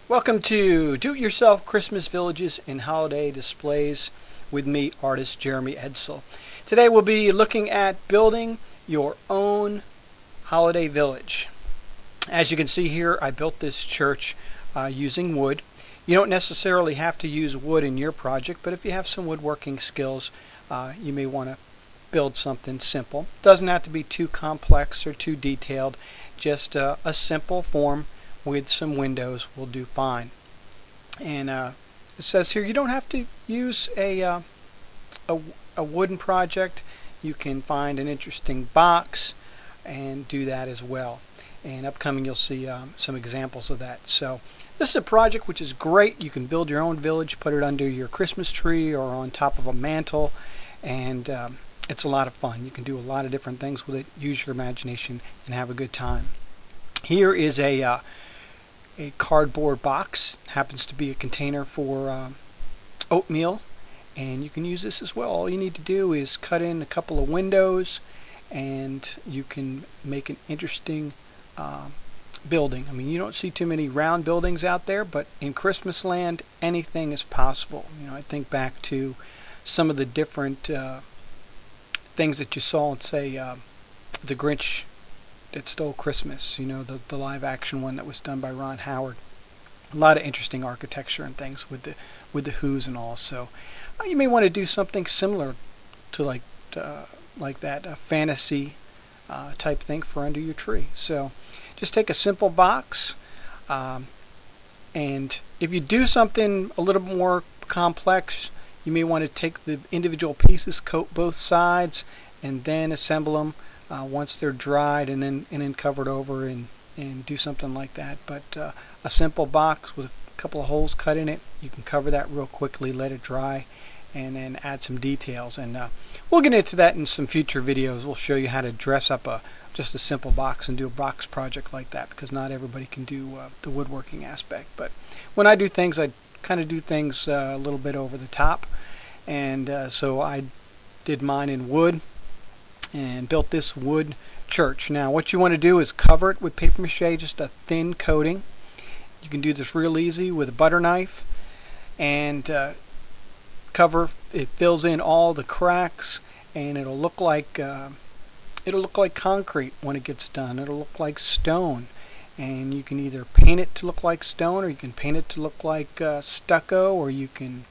Welcome to Do-It-Yourself Christmas Villages and Holiday Displays with me, artist Jeremy Edsall. Today we'll be looking at building your own holiday village. As you can see here, I built this church using wood. You don't necessarily have to use wood in your project, but if you have some woodworking skills, you may want to build something simple. Doesn't have to be too complex or too detailed, just a simple form with some windows will do fine. And it says here you don't have to use a wooden project. You can find an interesting box and do that as well. And upcoming you'll see some examples of that. So this is a project which is great. You can build your own village, put it under your Christmas tree or on top of a mantle, and it's a lot of fun. You can do a lot of different things with it, use your imagination, and have a good time. Here is a cardboard box. Happens to be a container for oatmeal, and you can use this as well. All you need to do is cut in a couple of windows and you can make an interesting building. I mean, you don't see too many round buildings out there, but in Christmas land anything is possible. You know, I think back to some of the different things that you saw in, say, The Grinch That Stole Christmas, you know, the live action one that was done by Ron Howard. A lot of interesting architecture and things with the Who's and all. So you may want to do something similar to like that, a fantasy type thing for under your tree. So just take a simple box, and if you do something a little more complex, you may want to take the individual pieces, coat both sides, and then assemble them once they're dried, and then covered over and do something like that. But a simple box with a couple of holes cut in it, you can cover that real quickly, let it dry, and then add some details. And we'll get into that in some future videos. We'll show you how to dress up just a simple box and do a box project like that, because not everybody can do the woodworking aspect. But when I do things, I kind of do things a little bit over the top, and so I did mine in wood and built this wood church. Now what you want to do is cover it with paper mache, just a thin coating. You can do this real easy with a butter knife, and cover it, fills in all the cracks, and it'll look like concrete when it gets done. It'll look like stone, and you can either paint it to look like stone, or you can paint it to look like stucco, or you can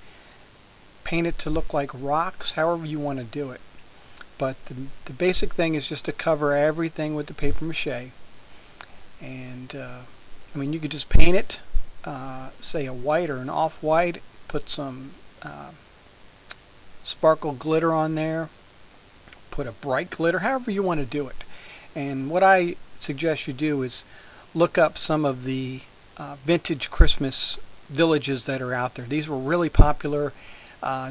paint it to look like rocks, however you want to do it. But the basic thing is just to cover everything with the paper mache. And I mean, you could just paint it, say a white or an off-white, put some sparkle glitter on there, put a bright glitter, however you want to do it. And what I suggest you do is look up some of the vintage Christmas villages that are out there. These were really popular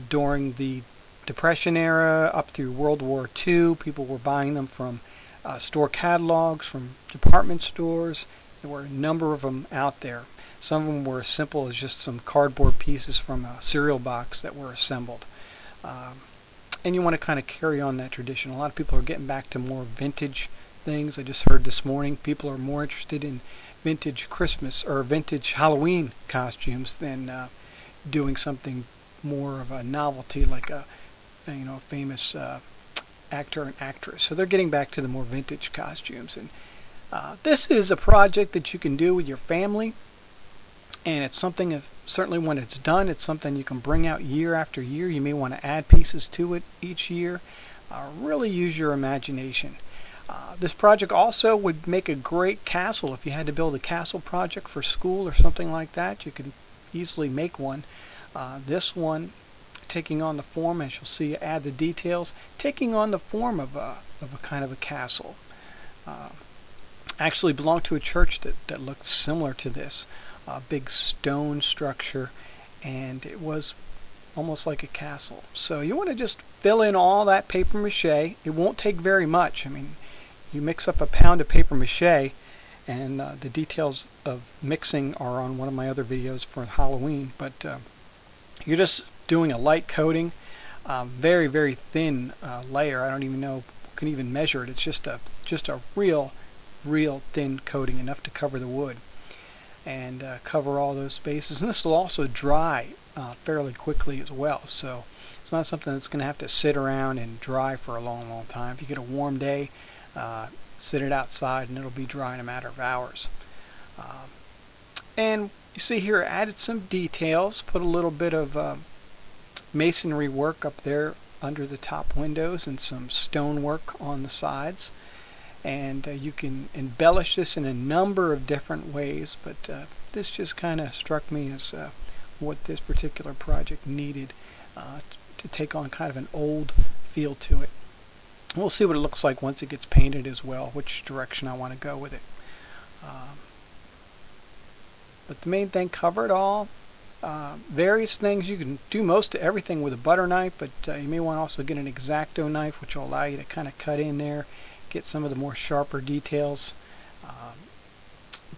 during the Depression era up through World War II. People were buying them from store catalogs, from department stores. There were a number of them out there. Some of them were as simple as just some cardboard pieces from a cereal box that were assembled. And you want to kind of carry on that tradition. A lot of people are getting back to more vintage things. I just heard this morning people are more interested in vintage Christmas or vintage Halloween costumes than doing something more of a novelty, like a famous actor and actress. So they're getting back to the more vintage costumes. And this is a project that you can do with your family, and it's something, certainly when it's done, it's something you can bring out year after year. You may want to add pieces to it each year. Really use your imagination. This project also would make a great castle. If you had to build a castle project for school or something like that, you could easily make one. This one, taking on the form, as you'll see, add the details, taking on the form of a kind of a castle. Actually belonged to a church that looked similar to this, a big stone structure, and it was almost like a castle. So you want to just fill in all that paper mache. It won't take very much. I mean, you mix up a pound of paper mache, and the details of mixing are on one of my other videos for Halloween, but you're just doing a light coating, very, very thin layer. I don't even know, can even measure it. It's just a real thin coating, enough to cover the wood. and cover all those spaces. And this will also dry fairly quickly as well, so it's not something that's going to have to sit around and dry for a long time. If you get a warm day, sit it outside and it'll be dry in a matter of hours. And you see here, I added some details, put a little bit of masonry work up there under the top windows and some stone work on the sides. And you can embellish this in a number of different ways, but this just kind of struck me as what this particular project needed to take on kind of an old feel to it. We'll see what it looks like once it gets painted as well, which direction I want to go with it. But the main thing, cover it all. Various things, you can do most of everything with a butter knife, but you may want to also get an X-Acto knife, which will allow you to kind of cut in there, get some of the more sharper details.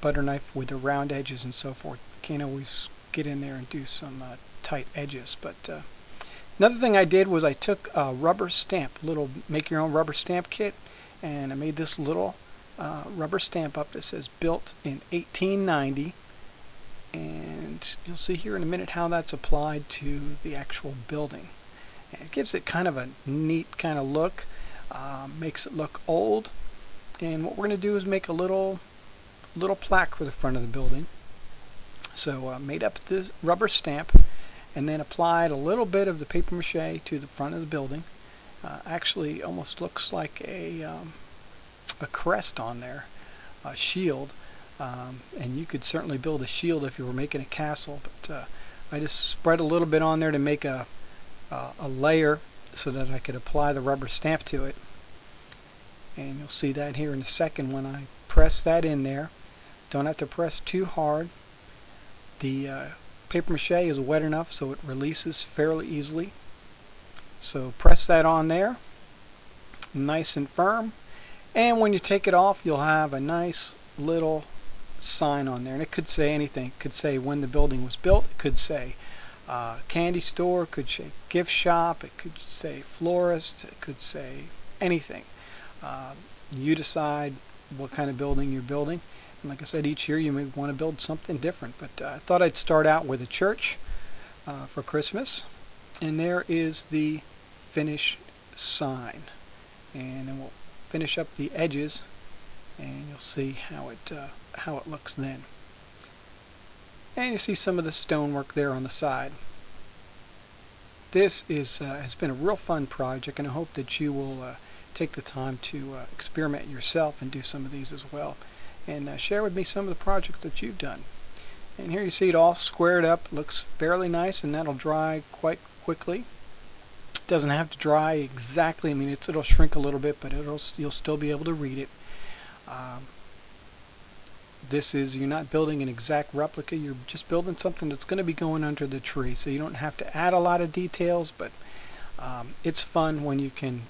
Butter knife with the round edges and so forth. Can't always get in there and do some tight edges. But another thing I did was I took a rubber stamp, little make your own rubber stamp kit, and I made this little rubber stamp up that says built in 1890. And you'll see here in a minute how that's applied to the actual building. And it gives it kind of a neat kind of look, makes it look old. And what we're going to do is make a little plaque for the front of the building. So made up this rubber stamp and then applied a little bit of the paper mache to the front of the building. Actually almost looks like a crest on there, a shield. And you could certainly build a shield if you were making a castle, but I just spread a little bit on there to make a layer so that I could apply the rubber stamp to it. And you'll see that here in a second when I press that in there. Don't have to press too hard. The paper mache is wet enough so it releases fairly easily. So press that on there, nice and firm. And when you take it off, you'll have a nice little sign on there, and it could say anything. It could say when the building was built, it could say candy store, it could say gift shop, it could say florist, it could say anything. You decide what kind of building you're building, and like I said, each year you may want to build something different, but I thought I'd start out with a church for Christmas, and there is the finished sign, and then we'll finish up the edges and you'll see how it looks then. And you see some of the stonework there on the side. This has been a real fun project, and I hope that you will take the time to experiment yourself and do some of these as well, and share with me some of the projects that you've done. And here you see it all squared up, looks fairly nice, and that'll dry quite quickly. It doesn't have to dry exactly. I mean, it'll shrink a little bit, but you'll still be able to read it. You're not building an exact replica, you're just building something that's going to be going under the tree, so you don't have to add a lot of details, but it's fun when you can,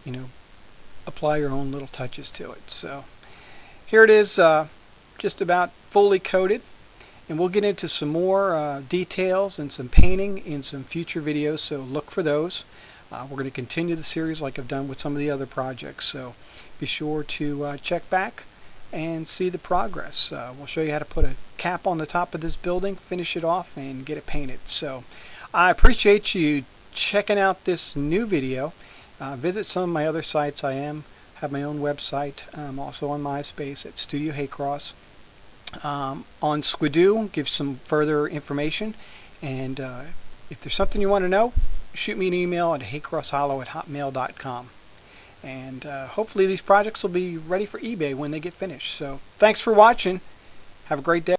apply your own little touches to it. So here it is, just about fully coated, and we'll get into some more details and some painting in some future videos, so look for those. We're going to continue the series like I've done with some of the other projects, so be sure to check back and see the progress. We'll show you how to put a cap on the top of this building, finish it off, and get it painted. So I appreciate you checking out this new video. Visit some of my other sites. I have my own website. I'm also on MySpace at Studio Haycross. On Squidoo, give some further information, and if there's something you want to know, shoot me an email at haycrosshollow@hotmail.com. And hopefully these projects will be ready for eBay when they get finished. So thanks for watching. Have a great day.